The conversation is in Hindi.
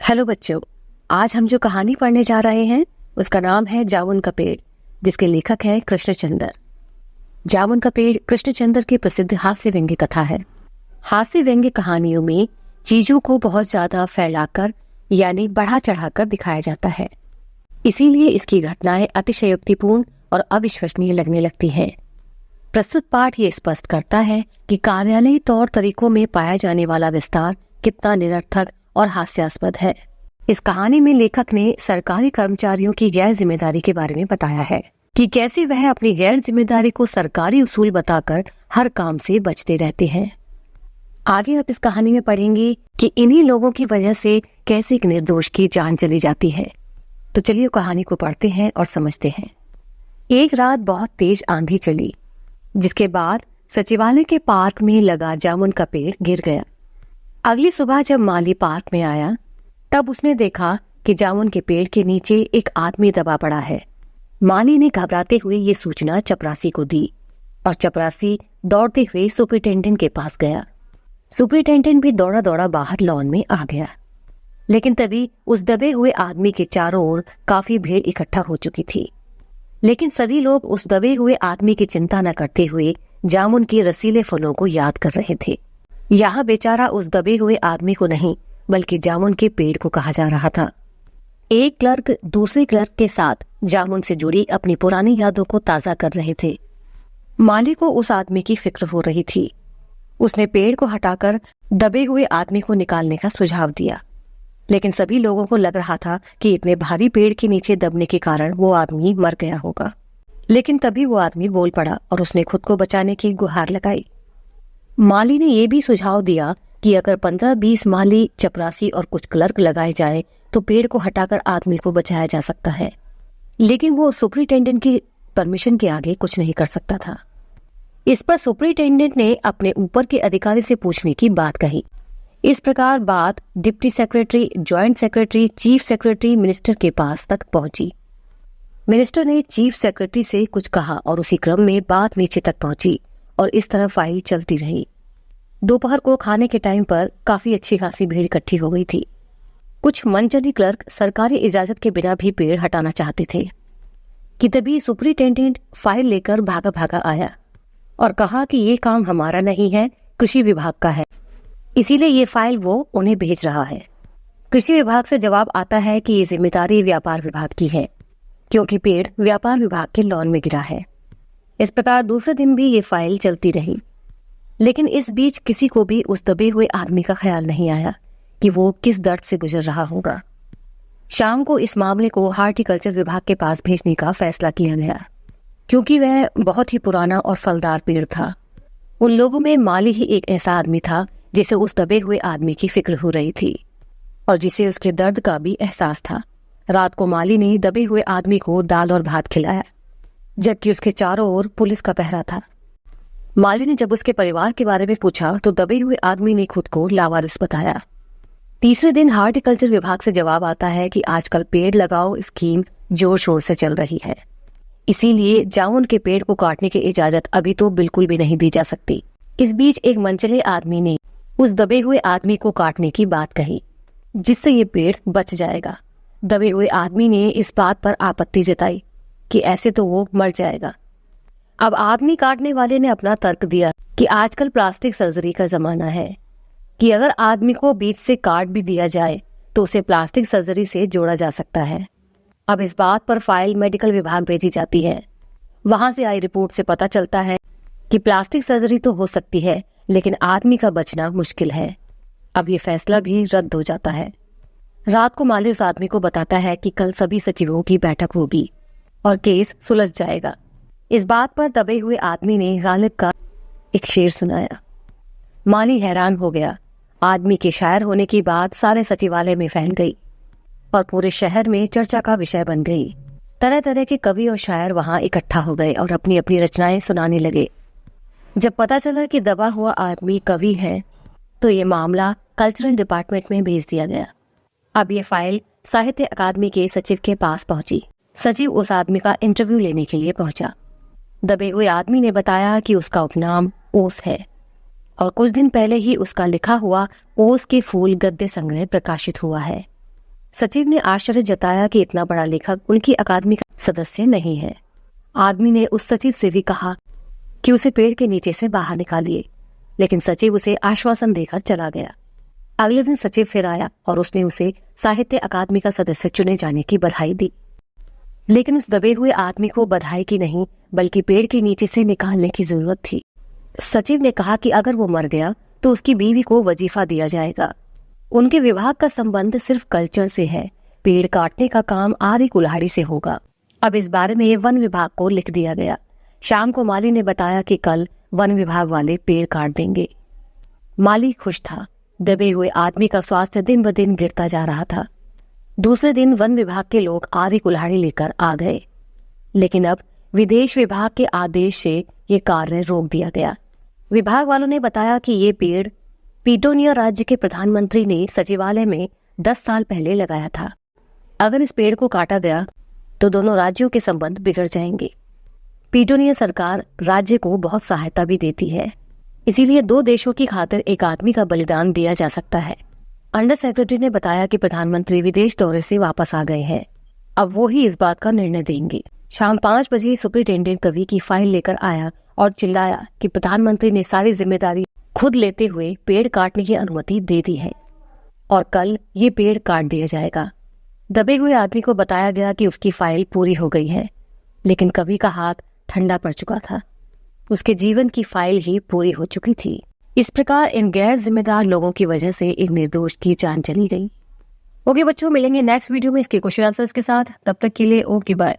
हेलो बच्चों, आज हम जो कहानी पढ़ने जा रहे हैं उसका नाम है जामुन का पेड़, जिसके लेखक हैं कृष्णचंद्र। जामुन का पेड़ कृष्णचंद्र की प्रसिद्ध हास्य व्यंग्य कथा है। हास्य व्यंग्य कहानियों में चीजों को बहुत ज्यादा फैलाकर यानी बढ़ा चढ़ाकर दिखाया जाता है, इसीलिए इसकी घटनाएं अतिशयोक्तिपूर्ण और अविश्वसनीय लगने लगती हैं। प्रस्तुत पाठ ये स्पष्ट करता है कि कार्यालयी तौर तरीकों में पाया जाने वाला विस्तार कितना निरर्थक और हास्यास्पद है। इस कहानी में लेखक ने सरकारी कर्मचारियों की गैर जिम्मेदारी के बारे में बताया है कि कैसे वह अपनी गैर जिम्मेदारी को सरकारी उसूल बताकर हर काम से बचते रहते हैं। आगे आप इस कहानी में पढ़ेंगे कि इन्हीं लोगों की वजह से कैसे एक निर्दोष की जान चली जाती है। तो चलिए कहानी को पढ़ते हैं और समझते हैं। एक रात बहुत तेज आंधी चली, जिसके बाद सचिवालय के पार्क में लगा जामुन का पेड़ गिर गया। अगली सुबह जब माली पार्क में आया तब उसने देखा कि जामुन के पेड़ के नीचे एक आदमी दबा पड़ा है। माली ने घबराते हुए ये सूचना चपरासी को दी और चपरासी दौड़ते हुए सुपरिटेंडेंट के पास गया। सुपरिटेंडेंट भी दौड़ा दौड़ा बाहर लॉन में आ गया, लेकिन तभी उस दबे हुए आदमी के चारों ओर काफी भीड़ इकट्ठा हो चुकी थी। लेकिन सभी लोग उस दबे हुए आदमी की चिंता न करते हुए जामुन के रसीले फलों को याद कर रहे थे। यहाँ बेचारा उस दबे हुए आदमी को नहीं बल्कि जामुन के पेड़ को कहा जा रहा था। एक क्लर्क दूसरे क्लर्क के साथ जामुन से जुड़ी अपनी पुरानी यादों को ताजा कर रहे थे। माली को उस आदमी की फिक्र हो रही थी। उसने पेड़ को हटाकर दबे हुए आदमी को निकालने का सुझाव दिया, लेकिन सभी लोगों को लग रहा था कि इतने भारी पेड़ के नीचे दबने के कारण वो आदमी मर गया होगा। लेकिन तभी वो आदमी बोल पड़ा और उसने खुद को बचाने की गुहार लगाई। माली ने यह भी सुझाव दिया कि अगर 15-20 माली, चपरासी और कुछ क्लर्क लगाए जाए तो पेड़ को हटाकर आदमी को बचाया जा सकता है। लेकिन वो सुपरिटेंडेंट की परमिशन के आगे कुछ नहीं कर सकता था। इस पर सुपरिटेंडेंट ने अपने ऊपर के अधिकारी से पूछने की बात कही। इस प्रकार बात deputy secretary, joint secretary, chief secretary, minister के पास तक पहुंची। मिनिस्टर ने चीफ सेक्रेटरी से कुछ कहा और उसी क्रम में बात नीचे तक पहुंची और इस तरह फाइल चलती रही। दोपहर को खाने के टाइम पर काफी अच्छी खासी भीड़ इकट्ठी हो गई थी। कुछ मनचली क्लर्क सरकारी इजाजत के बिना भी पेड़ हटाना चाहते थे कि तभी सुपरिटेंडेंट फाइल लेकर भागा भागा आया और कहा कि ये काम हमारा नहीं है, कृषि विभाग का है, इसीलिए ये फाइल वो उन्हें भेज रहा है। कृषि विभाग से जवाब आता है कि ये जिम्मेदारी व्यापार विभाग की है, क्योंकि पेड़ व्यापार विभाग के लॉन में गिरा है। इस प्रकार दूसरे दिन भी ये फाइल चलती रही, लेकिन इस बीच किसी को भी उस दबे हुए आदमी का ख्याल नहीं आया कि वो किस दर्द से गुजर रहा होगा। शाम को इस मामले को हार्टिकल्चर विभाग के पास भेजने का फैसला किया गया, क्योंकि वह बहुत ही पुराना और फलदार पेड़ था। उन लोगों में माली ही एक ऐसा आदमी था जिसे उस दबे हुए आदमी की फिक्र हो रही थी और जिसे उसके दर्द का भी एहसास था। रात को माली ने दबे हुए आदमी को दाल और भात खिलाया, जबकि उसके चारों ओर पुलिस का पहरा था। माली ने जब उसके परिवार के बारे में पूछा तो दबे हुए आदमी ने खुद को लावारिस बताया। तीसरे दिन हार्टिकल्चर विभाग से जवाब आता है कि आजकल पेड़ लगाओ स्कीम जोर शोर से चल रही है, इसीलिए जामुन के पेड़ को काटने की इजाजत अभी तो बिल्कुल भी नहीं दी जा सकती। इस बीच एक मनचले आदमी ने उस दबे हुए आदमी को काटने की बात कही, जिससे ये पेड़ बच जाएगा। दबे हुए आदमी ने इस बात पर आपत्ति जताई कि ऐसे तो वो मर जाएगा। अब आदमी काटने वाले ने अपना तर्क दिया कि आजकल प्लास्टिक सर्जरी का जमाना है, कि अगर आदमी को बीच से काट भी दिया जाए तो उसे प्लास्टिक सर्जरी से जोड़ा जा सकता है। अब इस बात पर फाइल मेडिकल विभाग भेजी जाती है। वहां से आई रिपोर्ट से पता चलता है कि प्लास्टिक सर्जरी तो हो सकती है, लेकिन आदमी का बचना मुश्किल है। अब ये फैसला भी रद्द हो जाता है। रात को माली उस आदमी को बताता है कि कल सभी सचिवों की बैठक होगी और केस सुलझ जाएगा। इस बात पर दबे हुए आदमी ने गालिब का एक शेर सुनाया। माली हैरान हो गया। आदमी के शायर होने की बात सारे सचिवालय में फैल गई और पूरे शहर में चर्चा का विषय बन गई। तरह तरह के कवि और शायर वहां इकट्ठा हो गए और अपनी अपनी रचनाएं सुनाने लगे। जब पता चला कि दबा हुआ आदमी कवि है तो ये मामला कल्चरल डिपार्टमेंट में भेज दिया गया। अब ये फाइल साहित्य अकादमी के सचिव के पास पहुंची। सचिव उस आदमी का इंटरव्यू लेने के लिए पहुंचा। दबे हुए आदमी ने बताया कि उसका उपनाम ओस है और कुछ दिन पहले ही उसका लिखा हुआ ओस के फूल गद्य संग्रह प्रकाशित हुआ है। सचिव ने आश्चर्य जताया कि इतना बड़ा लेखक उनकी अकादमी का सदस्य नहीं है। आदमी ने उस सचिव से भी कहा कि उसे पेड़ के नीचे से बाहर निकालिए, लेकिन सचिव उसे आश्वासन देकर चला गया। अगले दिन सचिव फिर आया और उसने उसे साहित्य अकादमी का सदस्य चुने जाने की बधाई दी। लेकिन उस दबे हुए आदमी को बधाई की नहीं बल्कि पेड़ के नीचे से निकालने की जरूरत थी। सचिव ने कहा कि अगर वो मर गया तो उसकी बीवी को वजीफा दिया जाएगा। उनके विभाग का संबंध सिर्फ कल्चर से है, पेड़ काटने का काम आधी कुल्हाड़ी से होगा। अब इस बारे में वन विभाग को लिख दिया गया। शाम को माली ने बताया कि कल वन विभाग वाले पेड़ काट देंगे। माली खुश था। दबे हुए आदमी का स्वास्थ्य दिन ब दिन गिरता जा रहा था। दूसरे दिन वन विभाग के लोग आधी कुल्हाड़ी लेकर आ गए, लेकिन अब विदेश विभाग के आदेश से ये कार्य रोक दिया गया। विभाग वालों ने बताया कि ये पेड़ पीटोनिया राज्य के प्रधानमंत्री ने सचिवालय में 10 साल पहले लगाया था। अगर इस पेड़ को काटा गया तो दोनों राज्यों के संबंध बिगड़ जाएंगे। पीटोनिया सरकार राज्य को बहुत सहायता भी देती है, इसीलिए 2 देशों की खातिर एक आदमी का बलिदान दिया जा सकता है। अंडर सेक्रेटरी ने बताया कि प्रधानमंत्री विदेश दौरे से वापस आ गए हैं, अब वो ही इस बात का निर्णय देंगे। शाम 5 बजे सुपरिटेंडेंट कवि की फाइल लेकर आया और चिल्लाया कि प्रधानमंत्री ने सारी जिम्मेदारी खुद लेते हुए पेड़ काटने की अनुमति दे दी है और कल ये पेड़ काट दिया जाएगा। दबे हुए आदमी को बताया गया कि उसकी फाइल पूरी हो गई है, लेकिन कवि का हाथ ठंडा पड़ चुका था। उसके जीवन की फाइल ही पूरी हो चुकी थी। इस प्रकार इन गैर जिम्मेदार लोगों की वजह से एक निर्दोष की जान चली गई। ओके बच्चों, मिलेंगे नेक्स्ट वीडियो में इसके क्वेश्चन आंसर्स के साथ। तब तक के लिए ओके बाय।